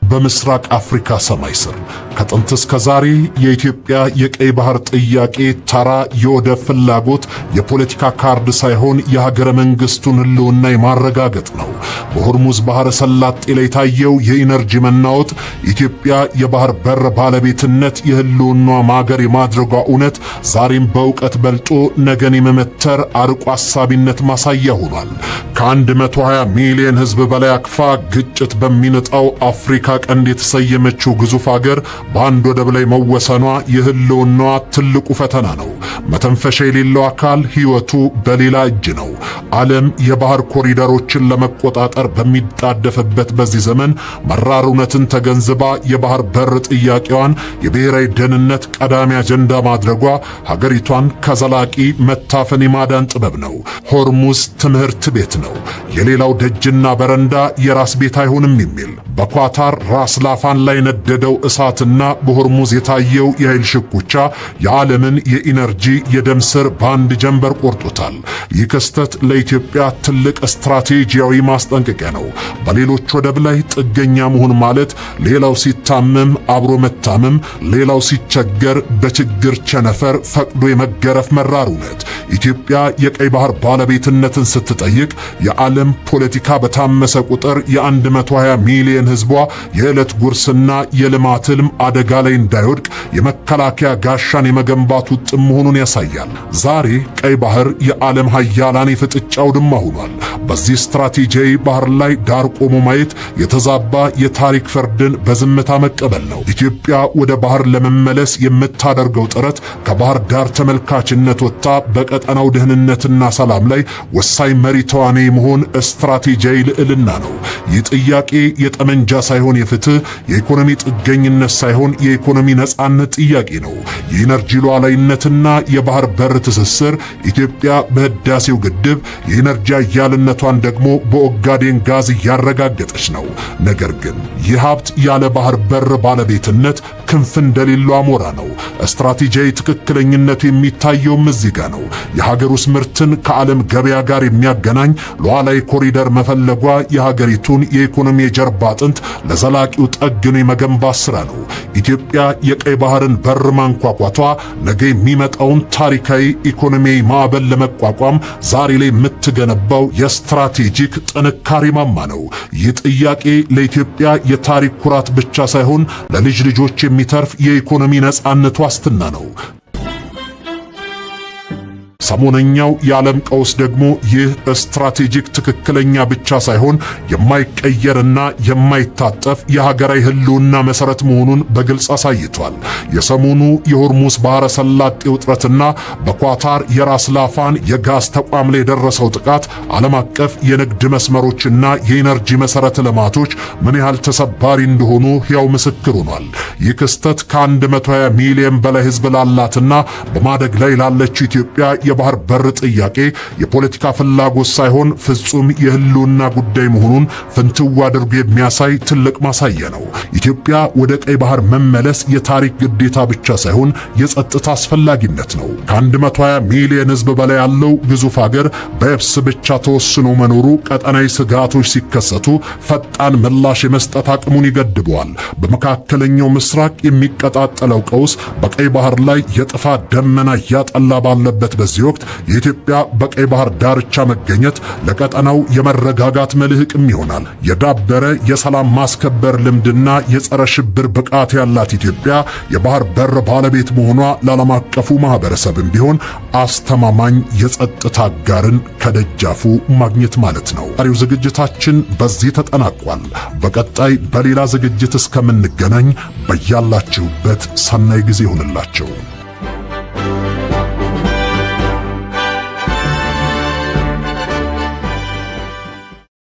በምስራቅ አፍሪካ ሰማይ ስር ከጥንት እስከ ዛሬ የኢትዮጵያ የቀይ ባህር ጥያቄ ተራ የወደብ ፍላጎት የፖለቲካ ካርድ ሳይሆን የሀገረ መንግስቱን ህልውና የማረጋገጥ ነው። በሆርሙዝ ባህረ ሰላጤ ላይ የታየው የኢነርጂ መናወጥ ኢትዮጵያ የባህር በር ባለቤትነት የህልውናዋ ማገር የማድረጓ እውነት ዛሬም በእውቀት በልጦ ነገን የመመተር አርቆ አሳቢነት ማሳያ ሆኗል። ከ120 ሚሊዮን ህዝብ በላይ አቅፋ ግጭት በሚነጣው አፍሪካ ቀንድ የተሰየመችው ግዙፍ ሀገር በአንድ ወደብ ላይ መወሰኗ የህልውናዋ ትልቁ ፈተና ነው። መተንፈሻ የሌለው አካል ህይወቱ በሌላ እጅ ነው። ዓለም የባህር ኮሪደሮችን ለመቆጣጠር በሚጣደፍበት በዚህ ዘመን መራር እውነትን ተገንዝባ የባህር በር ጥያቄዋን የብሔራዊ ደህንነት ቀዳሚ አጀንዳ ማድረጓ ሀገሪቷን ከዘላቂ መታፈን የማዳን ጥበብ ነው። ሆርሙዝ ትምህርት ቤት ነው። የሌላው ደጅና በረንዳ የራስ ቤት አይሆንም የሚል በኳታር ራስ ላፋን ላይ ነደደው እሳትና በሆርሙዝ የታየው የኃይል ሽኩቻ የዓለምን የኢነርጂ የደም ስር በአንድ ጀንበር ቆርጦታል። ይህ ክስተት ለኢትዮጵያ ትልቅ ስትራቴጂያዊ ማስጠንቀቂያ ነው። በሌሎች ወደብ ላይ ጥገኛ መሆን ማለት ሌላው ሲታመም አብሮ መታመም፣ ሌላው ሲቸገር በችግር ቸነፈር ፈቅዶ የመገረፍ መራር እውነት። ኢትዮጵያ የቀይ ባህር ባለቤትነትን ስትጠይቅ የዓለም ፖለቲካ በታመሰ ቁጥር የ120 ሚሊዮን ህዝቧ የዕለት ጉርስና የልማት ህልም አደጋ ላይ እንዳይወድቅ የመከላከያ ጋሻን የመገንባት ውጥን መሆኑን ያሳያል። ዛሬ ቀይ ባህር የዓለም ሀያላን የፍጥጫ አውድማ ሆኗል። በዚህ ስትራቴጂያዊ ባህር ላይ ዳር ቆሞ ማየት የተዛባ የታሪክ ፍርድን በዝምታ መቀበል ነው። ኢትዮጵያ ወደ ባህር ለመመለስ የምታደርገው ጥረት ከባህር ዳር ተመልካችነት ወጥታ በቀጠናው ደህንነትና ሰላም ላይ ወሳኝ መሪ ተዋናይ መሆን ስትራቴጂያዊ ልዕልና ነው። ይህ ጥያቄ የጠመንጃ ሳይሆን የፍትህ፣ የኢኮኖሚ ጥገኝነት ሳይሆን የኢኮኖሚ ነጻነት ጥያቄ ነው። የኢነርጂ ሉዓላዊነትና የባህር በር ትስስር ኢትዮጵያ በህዳሴው ግድብ የኢነርጂ አያልነቷን ደግሞ በኦጋዴን ጋዝ እያረጋገጠች ነው። ነገር ግን ይህ ሀብት ያለ ባህር በር ባለቤትነት ክንፍ እንደሌለው አሞራ ነው። ስትራቴጂያዊ ትክክለኝነቱ የሚታየውም እዚህ ጋር ነው። የሀገር ውስጥ ምርትን ከዓለም ገበያ ጋር የሚያገናኝ ሉዓላዊ ኮሪደር መፈለጓ የሀገሪቱን የኢኮኖሚ የጀርባ አጥንት ለዘላቂው ጠግኖ የመገንባት ሥራ ነው። ኢትዮጵያ የቀይ ባህርን በር ማንኳኳቷ ነገ የሚመጣውን ታሪካዊ ኢኮኖሚያዊ ማዕበል ለመቋቋም ዛሬ ላይ የምትገነባው የስትራቴጂክ ጥንካሬ ማማ ነው። ይህ ጥያቄ ለኢትዮጵያ የታሪክ ኩራት ብቻ ሳይሆን ለልጅ ልጆች የሚተርፍ የኢኮኖሚ ነጻነት ዋስትና ነው። ሰሞነኛው የዓለም ቀውስ ደግሞ ይህ ስትራቴጂክ ትክክለኛ ብቻ ሳይሆን የማይቀየርና የማይታጠፍ የሀገራዊ ህልውና መሰረት መሆኑን በግልጽ አሳይቷል። የሰሞኑ የሆርሙዝ ባህረ ሰላጤ ውጥረትና በኳታር የራስ ላፋን የጋዝ ተቋም ላይ የደረሰው ጥቃት ዓለም አቀፍ የንግድ መስመሮችና የኢነርጂ መሰረተ ልማቶች ምን ያህል ተሰባሪ እንደሆኑ ሕያው ምስክር ሆኗል። ይህ ክስተት ከ120 ሚሊዮን በላይ ህዝብ ላላትና በማደግ ላይ ላለችው ኢትዮጵያ የባህር በር ጥያቄ የፖለቲካ ፍላጎት ሳይሆን ፍጹም የህልውና ጉዳይ መሆኑን ፍንትው አድርጎ የሚያሳይ ትልቅ ማሳያ ነው። ኢትዮጵያ ወደ ቀይ ባህር መመለስ የታሪክ ግዴታ ብቻ ሳይሆን የጸጥታ አስፈላጊነት ነው። ከ120 ሚሊዮን ህዝብ በላይ ያለው ግዙፍ ሀገር በየብስ ብቻ ተወስኖ መኖሩ ቀጠናዊ ስጋቶች ሲከሰቱ ፈጣን ምላሽ የመስጠት አቅሙን ይገድበዋል። በመካከለኛው ምስራቅ የሚቀጣጠለው ቀውስ በቀይ ባህር ላይ የጥፋት ደመና እያጠላ ባለበት በዚህ ወቅት የኢትዮጵያ በቀይ ባህር ዳርቻ መገኘት ለቀጠናው የመረጋጋት መልህቅም ይሆናል። የዳበረ የሰላም ማስከበር ልምድና የጸረ ሽብር ብቃት ያላት ኢትዮጵያ የባህር በር ባለቤት መሆኗ ለዓለም አቀፉ ማህበረሰብም ቢሆን አስተማማኝ የጸጥታ አጋርን ከደጃፉ ማግኘት ማለት ነው። ዛሬው ዝግጅታችን በዚህ ተጠናቋል። በቀጣይ በሌላ ዝግጅት እስከምንገናኝ በያላችሁበት ሰናይ ጊዜ ይሁንላችሁ።